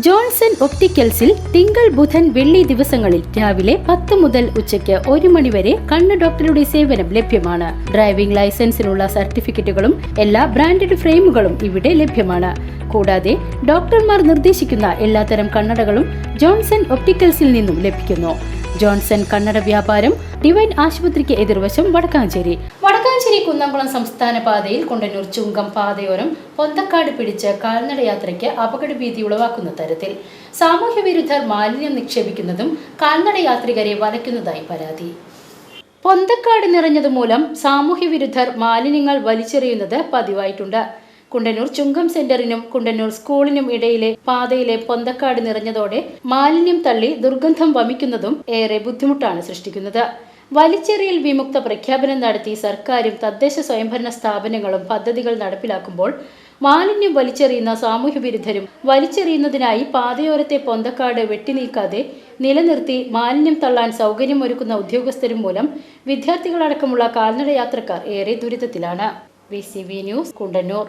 Johnson ഒപ്റ്റിക്കൽസിൽ തിങ്കൾ ബുധൻ വെള്ളി ദിവസങ്ങളിൽ രാവിലെ 10 മുതൽ ഉച്ചയ്ക്ക് 1 മണി വരെ കണ്ണ് ഡോക്ടറുടെ സേവനം ലഭ്യമാണ്. ഡ്രൈവിംഗ് ലൈസൻസിനുള്ള സർട്ടിഫിക്കറ്റുകളും എല്ലാ ബ്രാൻഡഡ് ഫ്രെയിമുകളും ഇവിടെ ലഭ്യമാണ്. കൂടാതെ ഡോക്ടർമാർ നിർദ്ദേശിക്കുന്ന എല്ലാത്തരം കണ്ണടകളും ജോൺസൺ ഒപ്റ്റിക്കൽസിൽ നിന്നും ലഭിക്കുന്നു. ജോൺസൺ കണ്ണട വ്യാപാരം ഡിവൈൻ ആശുപത്രിക്ക് എതിർവശം വടക്കാഞ്ചേരി കുന്നംകുളം സംസ്ഥാന പാതയിൽ കുണ്ടന്നൂർ ചുങ്കം പാതയോരം പൊന്തക്കാട് പിടിച്ച് കാൽനടയാത്രയ്ക്ക് അപകടഭീതി ഉളവാക്കുന്ന തരത്തിൽ സാമൂഹ്യ വിരുദ്ധർ മാലിന്യം നിക്ഷേപിക്കുന്നതും കാൽനടയാത്രികരെ വലയ്ക്കുന്നതായി പരാതി. പൊന്തക്കാട് നിറഞ്ഞതുമൂലം സാമൂഹ്യ വിരുദ്ധർ മാലിന്യങ്ങൾ വലിച്ചെറിയുന്നത് പതിവായിട്ടുണ്ട്. കുണ്ടന്നൂർ ചുങ്കം സെന്ററിനും കുണ്ടന്നൂർ സ്കൂളിനും ഇടയിലെ പാതയിലെ പൊന്തക്കാട് നിറഞ്ഞതോടെ മാലിന്യം തള്ളി ദുർഗന്ധം വമിക്കുന്നതും ഏറെ ബുദ്ധിമുട്ടാണ് സൃഷ്ടിക്കുന്നത്. വലിച്ചെറിയൽ വിമുക്ത പ്രഖ്യാപനം നടത്തി സർക്കാരും തദ്ദേശ സ്വയംഭരണ സ്ഥാപനങ്ങളും പദ്ധതികൾ നടപ്പിലാക്കുമ്പോൾ മാലിന്യം വലിച്ചെറിയുന്ന സാമൂഹ്യ വിരുദ്ധരും വലിച്ചെറിയുന്നതിനായി പാതയോരത്തെ പൊന്തക്കാട് വെട്ടിനീക്കാതെ നിലനിർത്തി മാലിന്യം തള്ളാൻ സൗകര്യമൊരുക്കുന്ന ഉദ്യോഗസ്ഥരും മൂലം വിദ്യാർത്ഥികളടക്കമുള്ള കാൽനട യാത്രക്കാർ ഏറെ ദുരിതത്തിലാണ്. VCV news, Kundannoor.